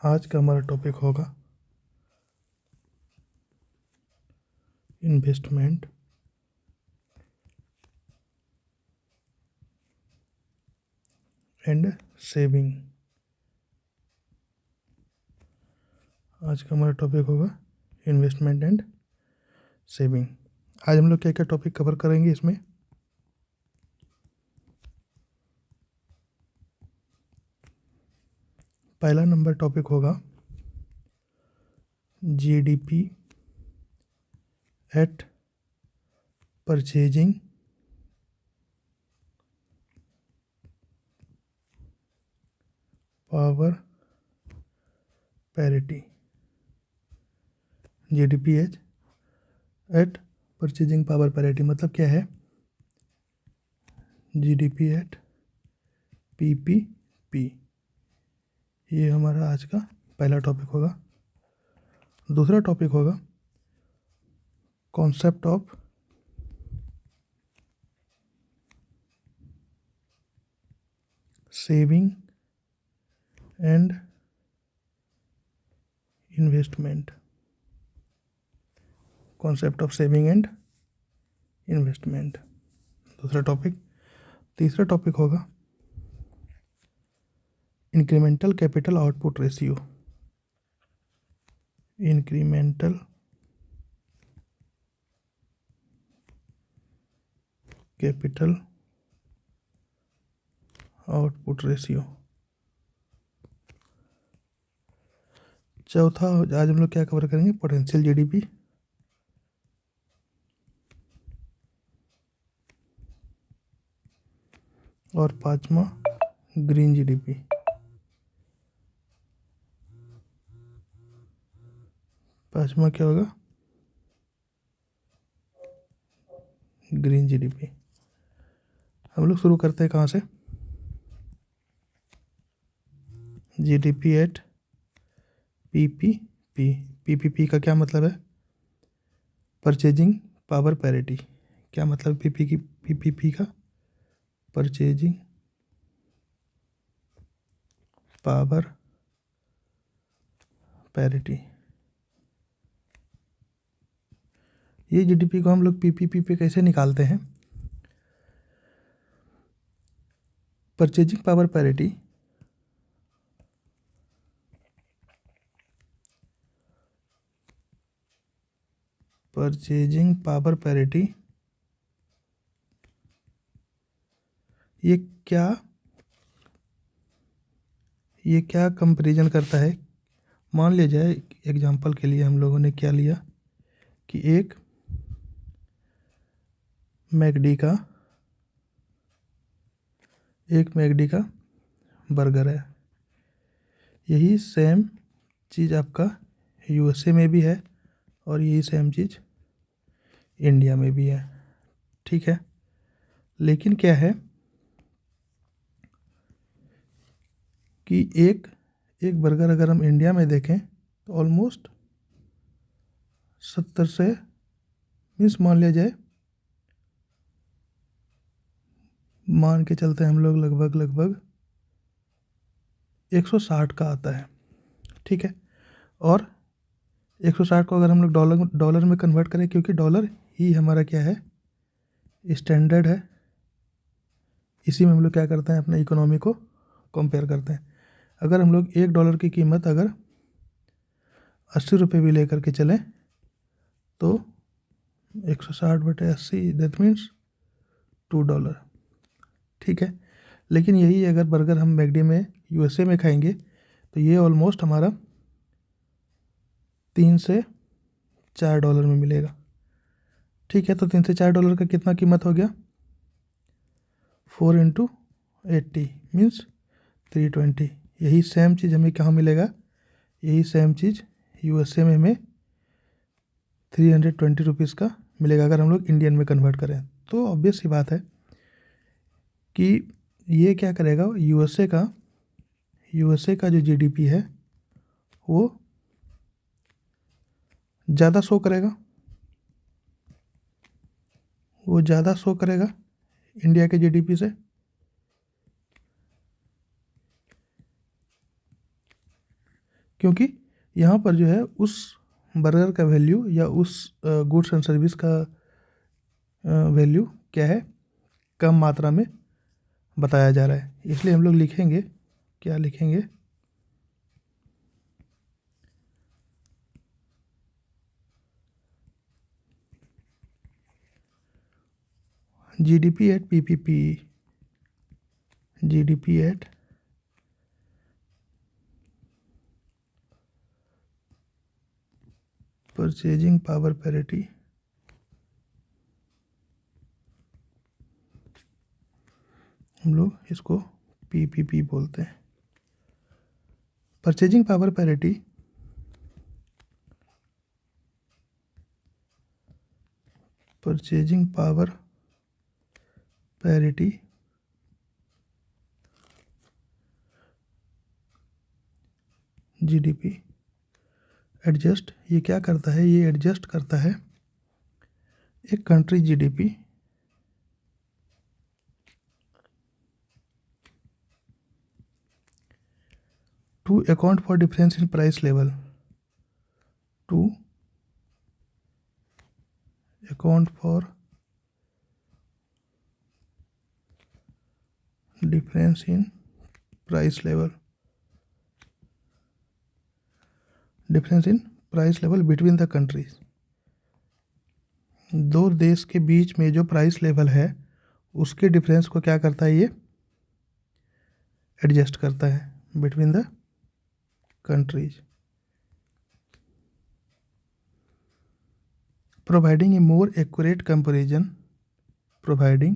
आज का हमारा टॉपिक होगा इन्वेस्टमेंट एंड सेविंग। आज का हमारा टॉपिक होगा इन्वेस्टमेंट एंड सेविंग। आज हम लोग क्या क्या टॉपिक कवर करेंगे इसमें। पहला नंबर टॉपिक होगा GDP at purchasing power parity. GDP at purchasing power parity मतलब क्या है? जीडीपी एट पीपीपी, ये हमारा आज का पहला टॉपिक होगा। दूसरा टॉपिक होगा concept of saving and investment. Concept of saving and investment दूसरा टॉपिक। तीसरा टॉपिक होगा incremental capital output ratio. Incremental capital output ratio. चौथा आज हम लोग क्या कवर करेंगे? Potential GDP. और पांचवा ग्रीन जीडीपी। पांचवा क्या होगा? Green GDP. हम लोग शुरू करते हैं कहाँ से? GDP at PPP. पीपीपी का क्या मतलब है? Purchasing power parity. क्या मतलब पीपीपी का? Purchasing power parity. ये जीडीपी को हम लोग पीपीपी पे कैसे निकालते हैं? Purchasing power parity purchasing power parity ये क्या कंपैरिजन करता है? मान लिया जाए एग्जांपल के लिए हम लोगों ने क्या लिया कि एक मैकडी का बर्गर है। यही सेम चीज़ आपका यूएसए में भी है और यही सेम चीज़ इंडिया में भी है। ठीक है, लेकिन क्या है कि एक बर्गर अगर हम इंडिया में देखें तो ऑलमोस्ट 70 से मीन्स मान के चलते हैं हम लोग लगभग 160 का आता है। ठीक है, और 160 को अगर हम लोग डॉलर में कन्वर्ट करें, क्योंकि डॉलर ही हमारा क्या है? स्टैंडर्ड है। इसी में हम लोग क्या करते हैं? अपने इकोनॉमी को कंपेयर करते हैं। अगर हम लोग $1 की कीमत अगर 80 रुपये भी लेकर के चलें तो 160/80 दैट मीन्स $2। ठीक है, लेकिन यही अगर बर्गर हम मैकडी में यूएसए में खाएंगे तो ये ऑलमोस्ट हमारा $3 से $4 में मिलेगा। ठीक है, तो $3 से $4 का कितना कीमत हो गया? 4 × 80 मीन्स 320। यही सेम चीज़ हमें कहाँ मिलेगा? यही सेम चीज़ यूएसए में हमें 320 रुपीज़ का मिलेगा अगर हम लोग इंडियन में कन्वर्ट करें। तो ऑब्वियस सी बात है कि ये क्या करेगा? यूएसए का जो जीडीपी है वो ज़्यादा शो करेगा इंडिया के जीडीपी से। क्योंकि यहाँ पर जो है उस बर्गर का वैल्यू या उस गुड्स एंड सर्विस का वैल्यू क्या है, कम मात्रा में बताया जा रहा है। इसलिए हम लोग लिखेंगे, क्या लिखेंगे, GDP at PPP, GDP at purchasing power parity, हम लोग इसको पीपीपी बोलते हैं। Purchasing power parity purchasing power parity GDP adjust, ये क्या करता है, ये एडजस्ट करता है एक country GDP to account for difference in price level, to account for difference in price level, difference in price level between the countries. दो देश के बीच में जो प्राइस लेवल है उसके डिफरेंस को क्या करता है, ये एडजस्ट करता है between the countries, providing a more accurate comparison, providing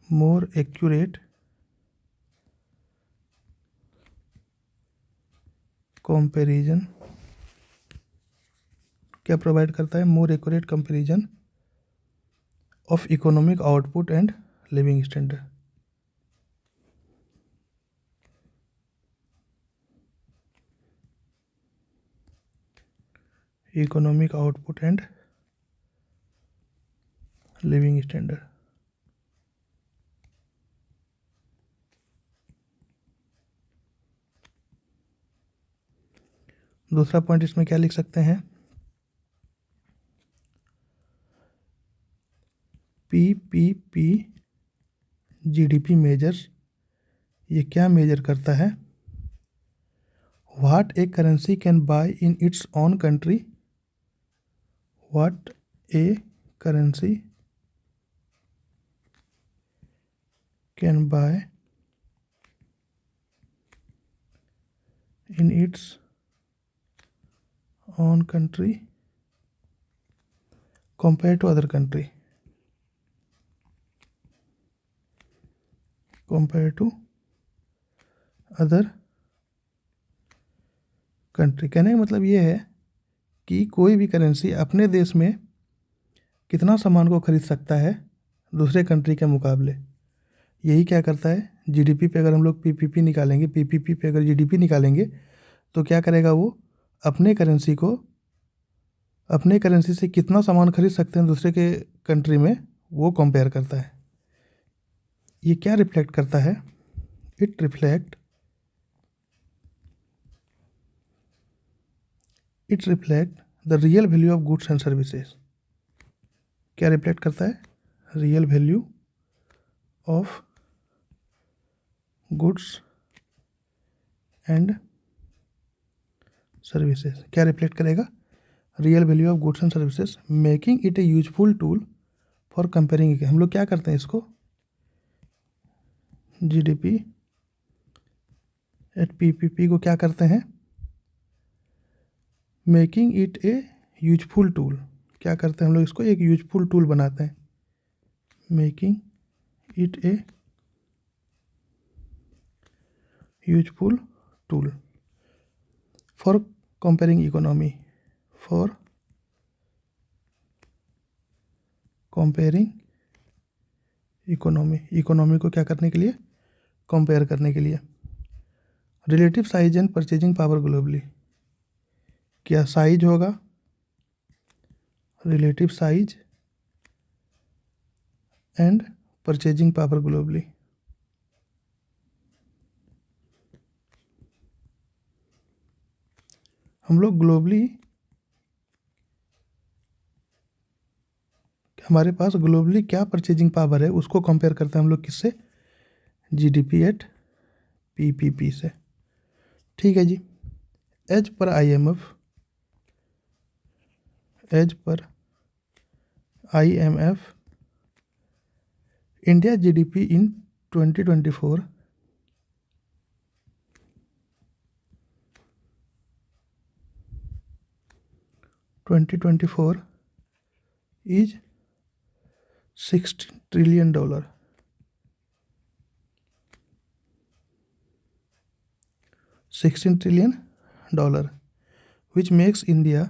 more accurate comparison, क्या प्रोवाइड करता है, more accurate comparison of economic output and living standard, economic output and living standard. दूसरा पॉइंट इसमें क्या लिख सकते हैं, पीपीपी जीडीपी मेजर्स, ये क्या मेजर करता है, what A currency can buy in its own country, what A currency can buy in its own country compared to other country, compared to other country। कहने का मतलब ये है कि कोई भी करेंसी अपने देश में कितना सामान को खरीद सकता है दूसरे कंट्री के मुकाबले, यही क्या करता है, जीडीपी पे अगर हम लोग पीपीपी निकालेंगे, पीपीपी पे अगर जीडीपी निकालेंगे तो क्या करेगा, वो अपने करेंसी को, अपने करेंसी से कितना सामान खरीद सकते हैं दूसरे के कंट्री में, वो कंपेयर करता है। ये क्या रिफ्लेक्ट करता है, it reflect the real value of goods and services, क्या रिफ्लेक्ट करता है, real value of goods and services, क्या रिफ्लेक्ट करेगा, real value of goods and services, making it A useful tool for comparing. हम लोग क्या करते हैं इसको, जीडीपी एट पीपीपी को क्या करते हैं, making it A useful tool, क्या करते हैं हम लोग इसको एक यूजफुल टूल बनाते हैं, making it A useful tool for comparing economy, for comparing economy, economy को क्या करने के लिए, कंपेयर करने के लिए। Relative size and purchasing power globally, क्या साइज होगा, relative size and purchasing power globally, हम लोग ग्लोबली, हमारे पास ग्लोबली क्या परचेजिंग पावर है उसको कंपेयर करते हैं हम लोग किससे, जीडीपी एट पीपीपी से। ठीक है जी। As per IMF, as per IMF India GDP in 2024 2024 is $16 trillion, 16 trillion dollar, which makes India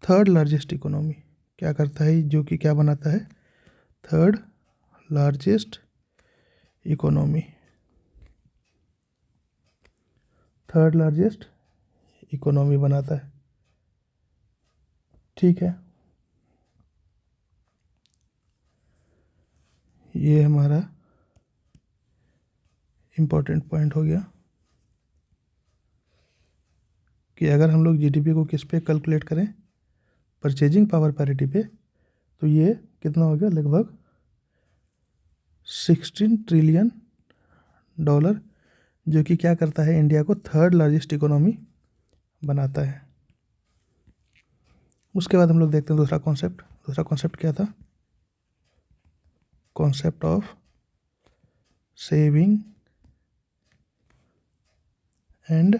third largest economy. क्या करता है जो कि क्या बनाता है, third largest economy, third largest economy बनाता है। ठीक है, ये हमारा इम्पोर्टेंट पॉइंट हो गया कि अगर हम लोग जीडीपी को किस पे कैलकुलेट करें, परचेजिंग पावर पैरिटी पे, तो ये कितना हो गया, लगभग 16 ट्रिलियन डॉलर, जो कि क्या करता है, इंडिया को थर्ड लार्जेस्ट इकोनॉमी बनाता है। उसके बाद हम लोग देखते हैं दूसरा कॉन्सेप्ट। दूसरा कॉन्सेप्ट क्या था, concept of saving and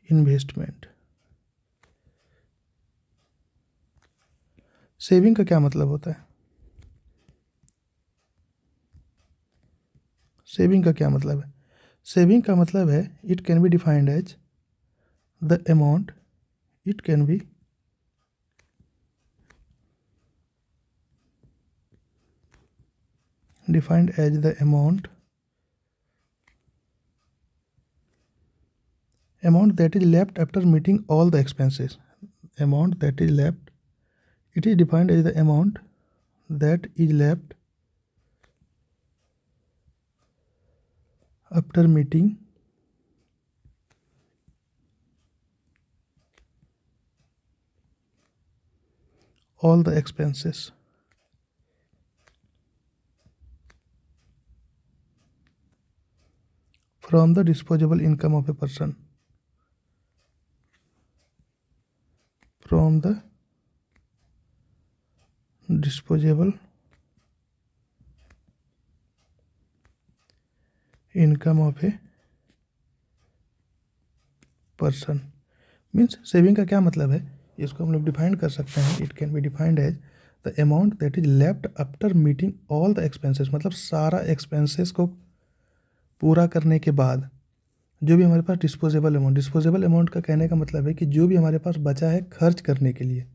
investment. Saving का क्या मतलब होता है, सेविंग का क्या मतलब है, सेविंग का मतलब है it can be defined as the amount, it can be defined as the amount that is left after meeting all the expenses, amount that is left, it is defined as the amount that is left after meeting all the expenses from the disposable income of a person, from the disposable income of a person. Means saving का क्या मतलब है, इसको हम लोग define कर सकते हैं, it can be defined as the amount that is left after meeting all the expenses, मतलब सारा एक्सपेंसेस को पूरा करने के बाद जो भी हमारे पास डिस्पोजेबल अमाउंट का कहने का मतलब है कि जो भी हमारे पास बचा है खर्च करने के लिए।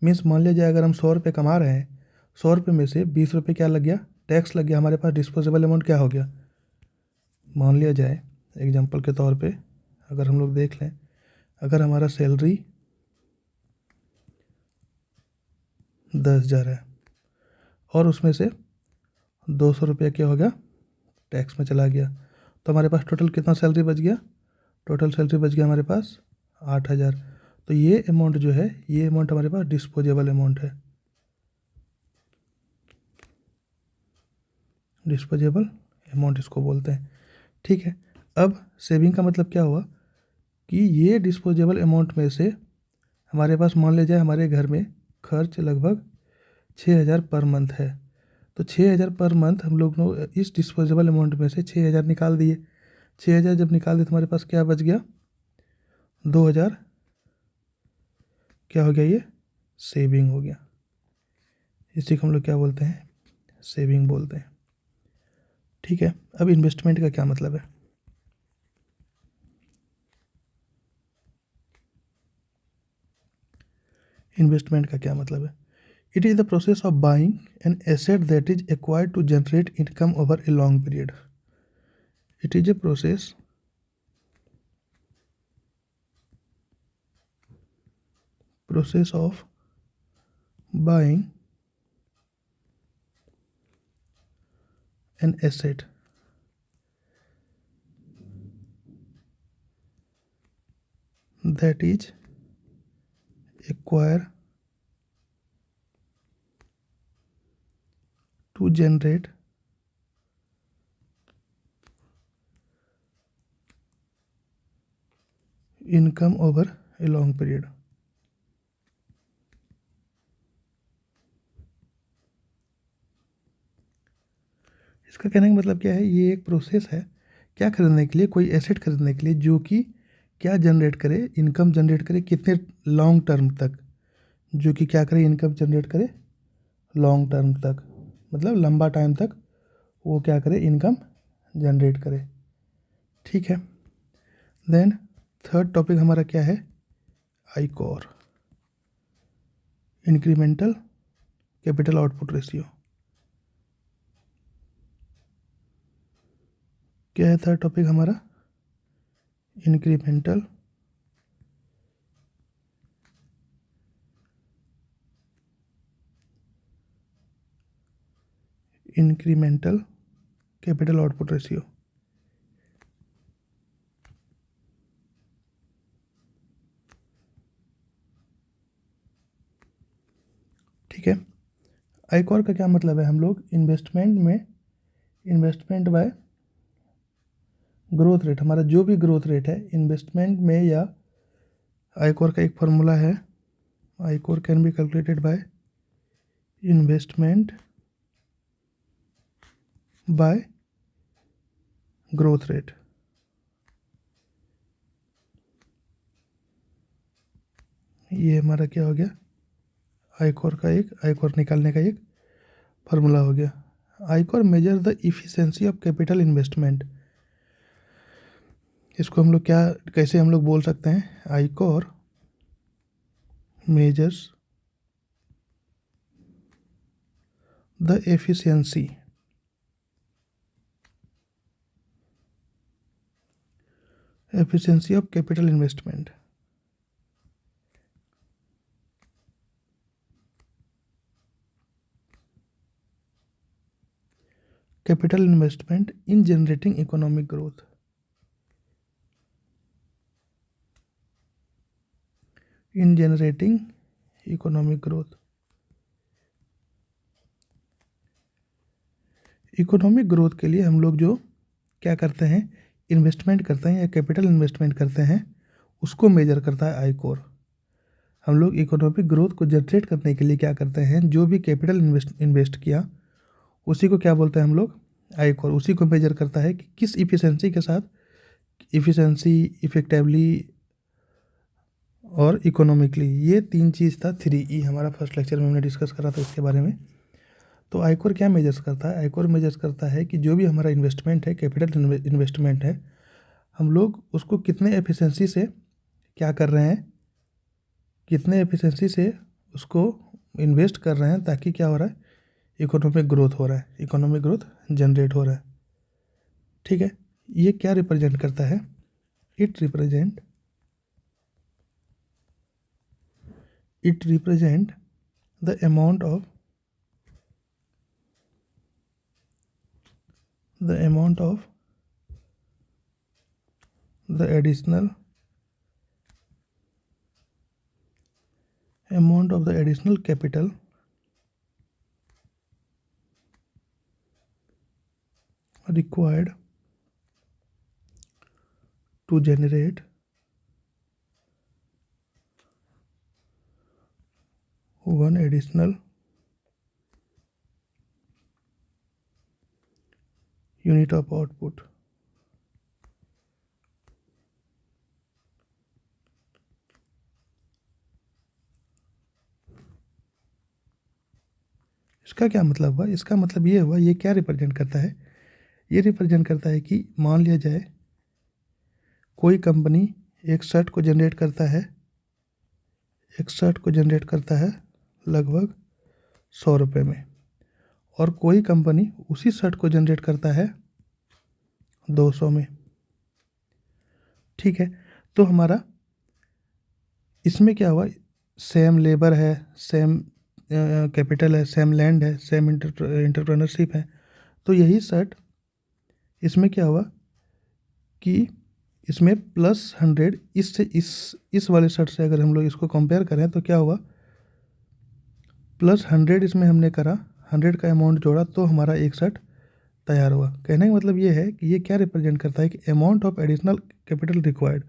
मीन्स मान लिया जाए अगर हम 100 रुपये कमा रहे हैं, 100 रुपये में से 20 रुपये क्या लग गया, टैक्स लग गया, हमारे पास डिस्पोजेबल अमाउंट क्या हो गया। मान लिया जाए एग्जांपल के तौर पे, अगर हम लोग देख लें, अगर हमारा सैलरी 10,000 है और उसमें से 200 रुपये क्या हो गया, टैक्स में चला गया, तो हमारे पास टोटल कितना सैलरी बच गया, टोटल सैलरी बच गया हमारे पास 8,000। तो ये अमाउंट जो है, ये अमाउंट हमारे पास डिस्पोजेबल अमाउंट है, डिस्पोजेबल अमाउंट इसको बोलते हैं। ठीक है, अब सेविंग का मतलब क्या हुआ कि ये डिस्पोजेबल अमाउंट में से हमारे पास मान लिया जाए हमारे घर में खर्च लगभग 6,000 पर मंथ है, तो 6,000 पर मंथ हम लोग इस डिस्पोजेबल अमाउंट में से 6,000 निकाल दिए। 6,000 जब निकाल दिए तो हमारे पास क्या बच गया, 2,000 क्या हो गया, ये सेविंग हो गया। इसी को हम लोग क्या बोलते हैं, सेविंग बोलते हैं। ठीक है, अब इन्वेस्टमेंट का क्या मतलब है, इन्वेस्टमेंट का क्या मतलब है, it is the process of buying an asset that is acquired to generate income over a long period. It is a process of buying an asset that is acquired to generate income over a long period. इसका कहने का मतलब क्या है, ये एक process है क्या खरीदने के लिए, कोई एसेट खरीदने के लिए जो कि क्या जनरेट करे, इनकम जनरेट करे कितने लॉन्ग टर्म तक, जो कि क्या करे, इनकम जनरेट करे लॉन्ग टर्म तक, मतलब लंबा टाइम तक वो क्या करे, इनकम जनरेट करे। ठीक है। देन थर्ड टॉपिक हमारा क्या है, आईकॉर, इंक्रीमेंटल कैपिटल आउटपुट रेशियो। क्या है थर्ड टॉपिक हमारा, इंक्रीमेंटल कैपिटल आउटपुट रेशियो। ठीक है। आईकॉर का क्या मतलब है, हम लोग इन्वेस्टमेंट बाय ग्रोथ रेट, हमारा जो भी ग्रोथ रेट है इन्वेस्टमेंट में, या आईकॉर का एक फार्मूला है, ICOR can be calculated by investment by growth rate. ये हमारा क्या हो गया, आईकॉर निकालने का एक फार्मूला हो गया। ICOR measure the efficiency of capital investment. इसको हम लोग क्या, कैसे हम लोग बोल सकते हैं, ICOR measures the efficiency of capital investment. Capital investment in generating economic growth. In generating economic growth. Economic growth के लिए हम लोग जो क्या करते हैं, इन्वेस्टमेंट करते हैं या कैपिटल इन्वेस्टमेंट करते हैं, उसको मेजर करता है आईकॉर। हम लोग इकोनॉमिक ग्रोथ को जनरेट करने के लिए क्या करते हैं, जो भी कैपिटल इन्वेस्ट किया उसी को क्या बोलते हैं हम लोग, आईकॉर। उसी को मेजर करता है कि किस इफिशिएंसी के साथ, इफिशिएंसी, इफेक्टिवली और इकोनॉमिकली, ये तीन चीज़ था, 3E हमारा फर्स्ट लेक्चर में हमने डिस्कस करा था इसके बारे में। तो आईकॉर क्या मेजर्स करता है, आईकॉर मेजर्स करता है कि जो भी हमारा इन्वेस्टमेंट है, कैपिटल इन्वेस्टमेंट है, हम लोग उसको कितने एफिशिएंसी से क्या कर रहे हैं, कितने एफिशिएंसी से उसको इन्वेस्ट कर रहे हैं, ताकि क्या हो रहा है, इकोनॉमिक ग्रोथ हो रहा है, इकोनॉमिक ग्रोथ जनरेट हो रहा है। ठीक है। ये क्या रिप्रेजेंट करता है, it represent the amount of the additional capital required to generate one additional unit of output। इसका क्या मतलब हुआ, इसका मतलब ये हुआ, ये क्या रिप्रेजेंट करता है, ये रिप्रेजेंट करता है कि मान लिया जाए कोई कंपनी एक शर्ट को जनरेट करता है लगभग 100 रुपये में, और कोई कंपनी उसी शर्ट को जनरेट करता है 200 में। ठीक है। तो हमारा इसमें क्या हुआ, सेम लेबर है, सेम कैपिटल है, सेम लैंड है, सेम इंटरप्रेन्योरशिप है, तो यही शर्ट इसमें क्या हुआ कि इसमें +100 इससे इस वाले शर्ट से अगर हम लोग इसको कंपेयर करें तो क्या हुआ, +100 इसमें हमने करा, 100 का अमाउंट जोड़ा तो हमारा एक शर्ट तैयार हुआ। कहने का मतलब ये है कि ये क्या रिप्रेजेंट करता है कि amount of additional capital required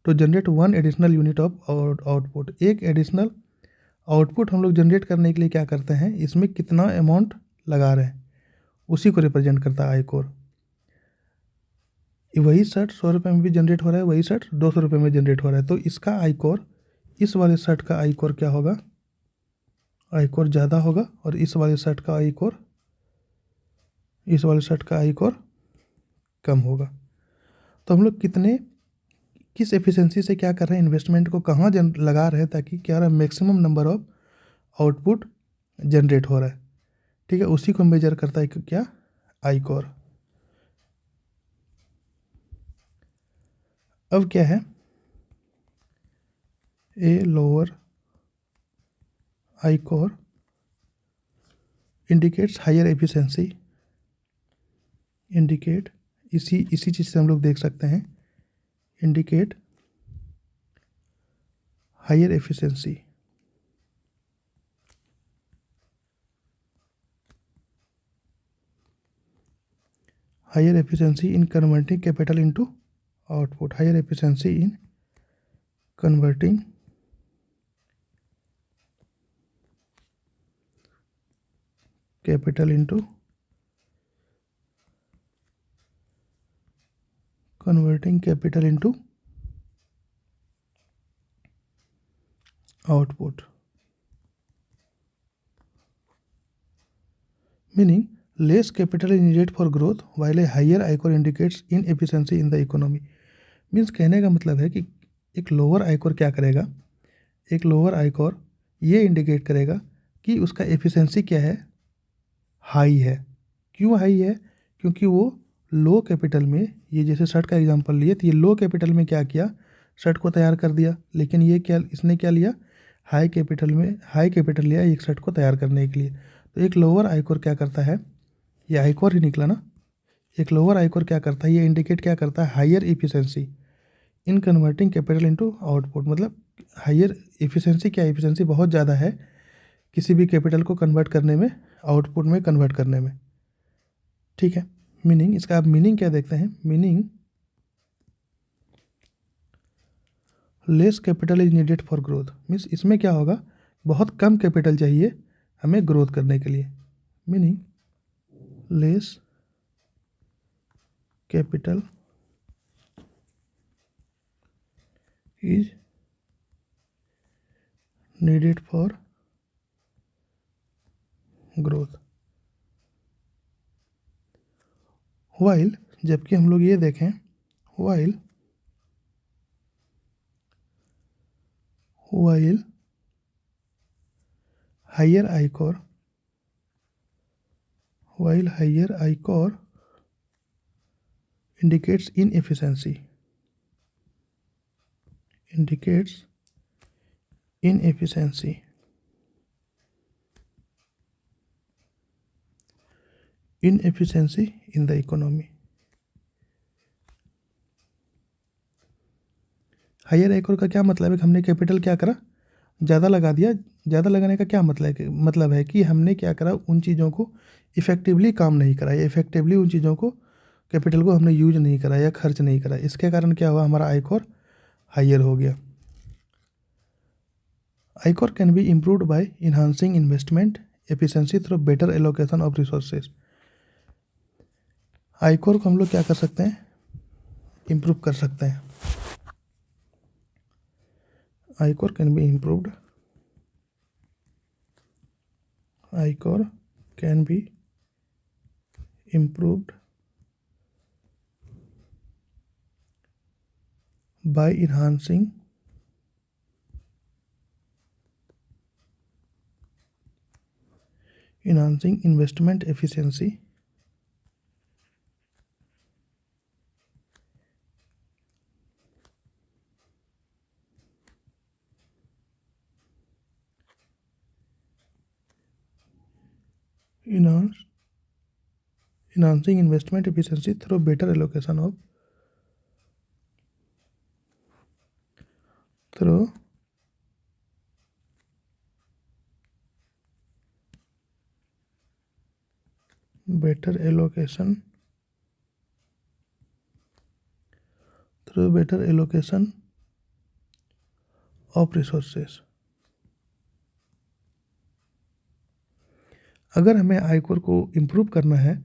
to generate 1 additional unit of output. एक एडिशनल आउटपुट हम लोग जनरेट करने के लिए क्या करते हैं, इसमें कितना अमाउंट लगा रहे हैं, उसी को रिप्रेजेंट करता है आई कोर। वही शर्ट 100 रुपये में भी जनरेट हो रहा है, वही शर्ट 200 रुपये में जनरेट हो रहा है, तो इसका आई कोर, इस वाले शर्ट का आई कोर क्या होगा, आई कोर ज़्यादा होगा, और इस वाले शर्ट का आई कोर, इस वाले शर्ट का आई कोर कम होगा। तो हम लोग किस एफिशिएंसी से क्या कर रहे हैं, इन्वेस्टमेंट को कहाँ लगा रहे हैं ताकि क्या रहा, maximum number of output generate हो रहा है। ठीक है, उसी को मेजर करता है क्या, आई कोर। अब क्या है, a lower ICOR indicates higher efficiency, indicate इसी चीज़ से हम लोग देख सकते हैं, indicate higher efficiency, higher efficiency in converting capital into output, higher efficiency in converting capital into output, meaning less capital is needed for growth while a higher ICOR indicates inefficiency in the economy. Means कहने का मतलब है कि एक lower i-core क्या करेगा, एक lower i-core ये इंडिकेट करेगा कि उसका एफिशिएंसी क्या है, हाई है। क्यों हाई है, क्योंकि वो लो कैपिटल में, ये जैसे शर्ट का एग्जांपल लिए तो ये लो कैपिटल में क्या किया, शर्ट को तैयार कर दिया, लेकिन ये क्या, इसने क्या लिया, हाई कैपिटल लिया एक शर्ट को तैयार करने के लिए। तो एक लोअर आईकोर क्या करता है, ये आईकोर ही निकला ना, एक लोअर आईकोर क्या करता है, ये इंडिकेट क्या करता है, higher efficiency in converting capital into output. मतलब हायर एफिशिएंसी क्या, एफिशिएंसी बहुत ज़्यादा है किसी भी कैपिटल को कन्वर्ट करने में, आउटपुट में कन्वर्ट करने में। ठीक है, मीनिंग इसका आप मीनिंग क्या देखते हैं, meaning less capital is needed for growth, means इसमें क्या होगा, बहुत कम कैपिटल चाहिए हमें ग्रोथ करने के लिए, meaning less capital is needed for growth. While, जबकि हम लोग ये देखें, while higher ICOR, while higher I-core indicates inefficiency, in the economy। Higher ICOR का क्या मतलब है कि हमने कैपिटल क्या करा, ज़्यादा लगा दिया। ज़्यादा लगाने का क्या मतलब है कि हमने क्या करा, उन चीज़ों को इफ़ेक्टिवली काम नहीं करा, या इफ़ेक्टिवली उन चीज़ों को, कैपिटल को हमने यूज नहीं करा या खर्च नहीं करा। इसके कारण क्या हुआ, हमारा आईकोर हायर हो गया। ICOR can be improved by enhancing investment efficiency through better allocation of resources. ICOR को हम लोग क्या कर सकते हैं, इम्प्रूव कर सकते हैं। ICOR can be improved, ICOR can be improved by enhancing investment efficiency enhance enhancing investment efficiency through better allocation of through better allocation of resources। अगर हमें आयकर को इम्प्रूव करना है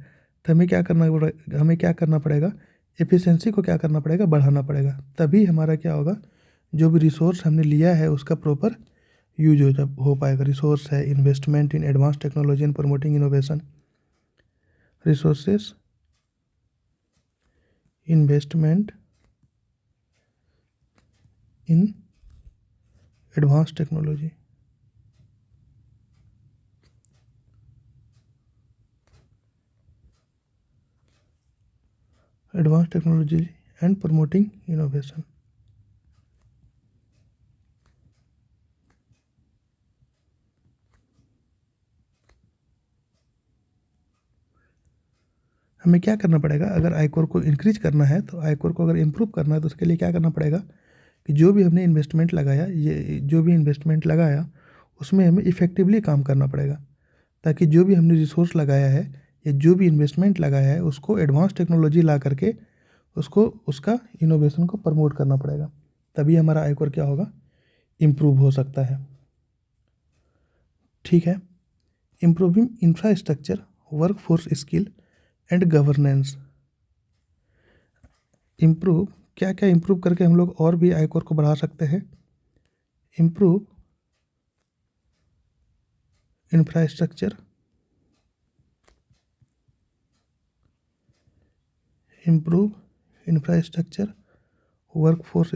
तो हमें क्या करना पड़ेगा, एफिशिएंसी को क्या करना पड़ेगा, बढ़ाना पड़ेगा। तभी हमारा क्या होगा, जो भी रिसोर्स हमने लिया है उसका प्रॉपर यूज हो पाएगा। रिसोर्स है investment in advance technology and promoting innovation, resources investment in advance technology and promoting innovation. हमें क्या करना पड़ेगा, अगर आयकर को इंक्रीज करना है तो आयकर को अगर इम्प्रूव करना है तो उसके लिए क्या करना पड़ेगा कि जो भी हमने इन्वेस्टमेंट लगाया, ये जो भी इन्वेस्टमेंट लगाया उसमें हमें इफ़ेक्टिवली काम करना पड़ेगा, ताकि जो भी हमने रिसोर्स लगाया है या जो भी इन्वेस्टमेंट लगाया है उसको एडवांस टेक्नोलॉजी ला करके उसको उसका इनोवेशन को प्रमोट करना पड़ेगा। तभी हमारा आयकर क्या होगा, इम्प्रूव हो सकता है। ठीक है। Improving infrastructure, workforce skill and governance. Improve, क्या क्या इम्प्रूव करके हम लोग और भी आयकर को बढ़ा सकते हैं। इम्प्रूव इंफ्रास्ट्रक्चर, वर्कफोर्स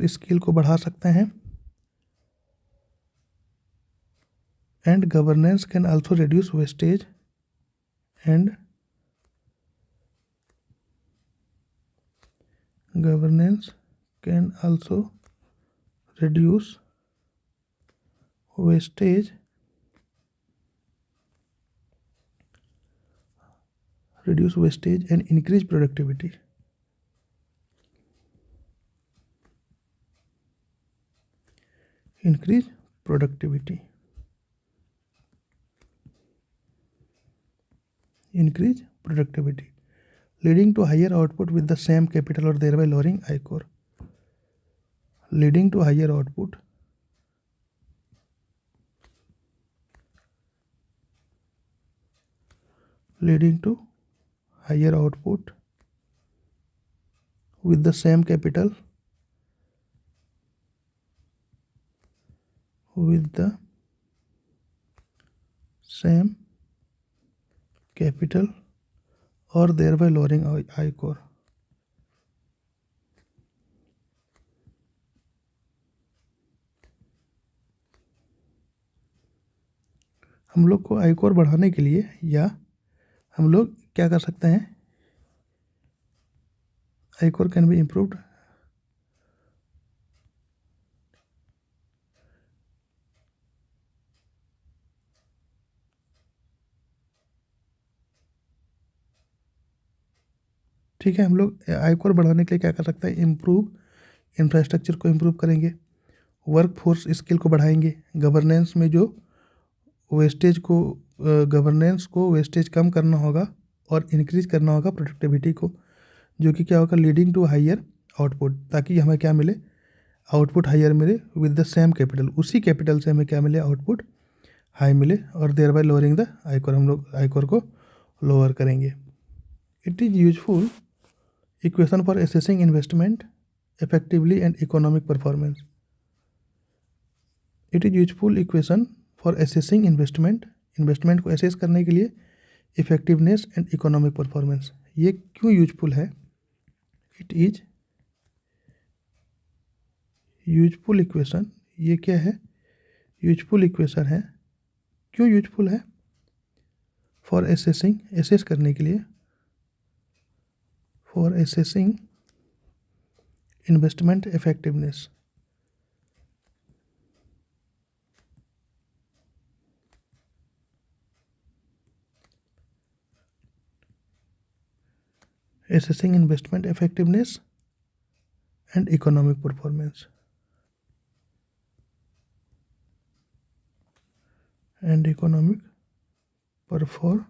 स्किल को बढ़ा सकते हैं। And governance can also reduce wastage and governance can also reduce wastage and increase productivity। Leading to higher output with the same capital or thereby lowering आयकर। leading to higher output with the same capital or thereby lowering आयकर। हम लोग को आयकर बढ़ाने के लिए या हम लोग क्या कर सकते हैं, आयकर कैन बी इम्प्रूव्ड ठीक है। हम लोग आयकर बढ़ाने के लिए क्या कर सकते हैं, इम्प्रूव इंफ्रास्ट्रक्चर को इम्प्रूव करेंगे, वर्कफोर्स स्किल को बढ़ाएंगे, गवर्नेंस में जो गवर्नेंस को वेस्टेज कम करना होगा और इंक्रीज करना होगा प्रोडक्टिविटी को, जो कि क्या होगा, लीडिंग टू हायर आउटपुट, ताकि हमें क्या मिले, आउटपुट हायर मिले विद द सेम कैपिटल, उसी कैपिटल से हमें क्या मिले, आउटपुट हाई मिले, और देयर बाय लोअरिंग द आयकर, हम लोग आयकर को लोअर करेंगे। It is useful equation for assessing investment effectively and economic performance. It is useful equation for assessing investment को असेस करने के लिए इफेक्टिवनेस एंड इकोनॉमिक परफॉर्मेंस। ये क्यों यूजफुल है, इट इज यूजफुल इक्वेशन, ये क्या है, यूजफुल इक्वेशन है। क्यों यूजफुल है, फॉर असेसिंग, असेस करने के लिए, for assessing investment effectiveness, assessing investment effectiveness and economic performance. And economic performance.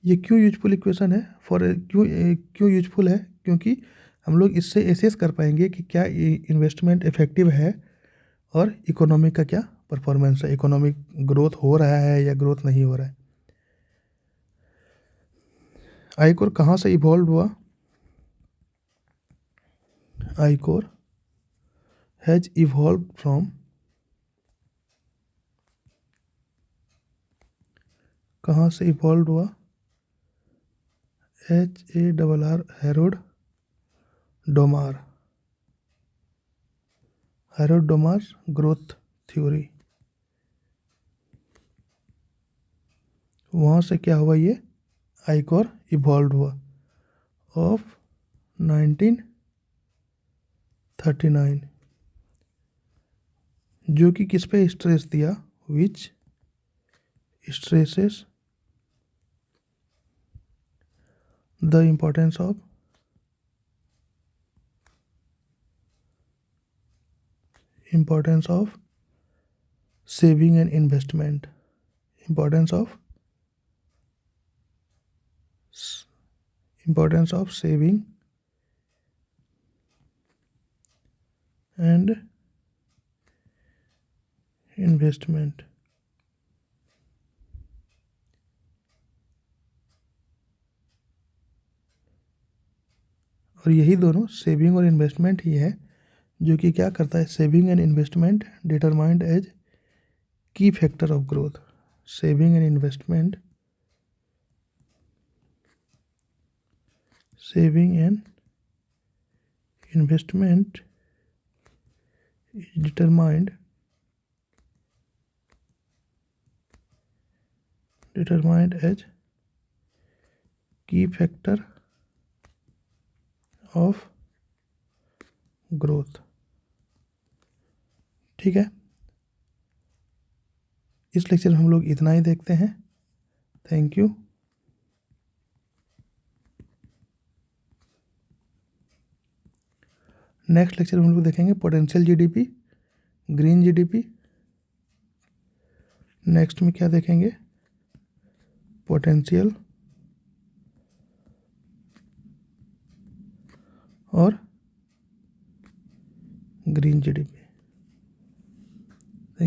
ये क्यों यूजफुल इक्वेशन है? क्यों यूजफुल है? क्योंकि हम लोग इससे एसेस कर पाएंगे कि क्या इन्वेस्टमेंट इफेक्टिव है और इकोनॉमी का क्या परफॉर्मेंस है, इकोनॉमिक ग्रोथ हो रहा है या ग्रोथ नहीं हो रहा है। आईकोर कहाँ से इवॉल्व हुआ? आईकोर हैज इवॉल्व फ्रॉम, कहाँ से इवॉल्व हुआ? HARR Harold Domar, Harold Domar growth theory. वहाँ से क्या हुआ? ये आईकोर इवॉल्व हुआ ऑफ 1939, जो कि किस पे स्ट्रेस दिया? विच stresses the importance of saving and investment, importance of saving and investment। और यही दोनों सेविंग और इन्वेस्टमेंट ही है जो कि क्या करता है? Saving and investment determined as key factor of growth. Saving and investment is determined as key factor of growth। ठीक है, इस लेक्चर में हम लोग इतना ही देखते हैं। Thank you. नेक्स्ट लेक्चर में हम लोग देखेंगे potential GDP, green GDP. Next में क्या देखेंगे? पोटेंशियल और ग्रीन जीडीपी।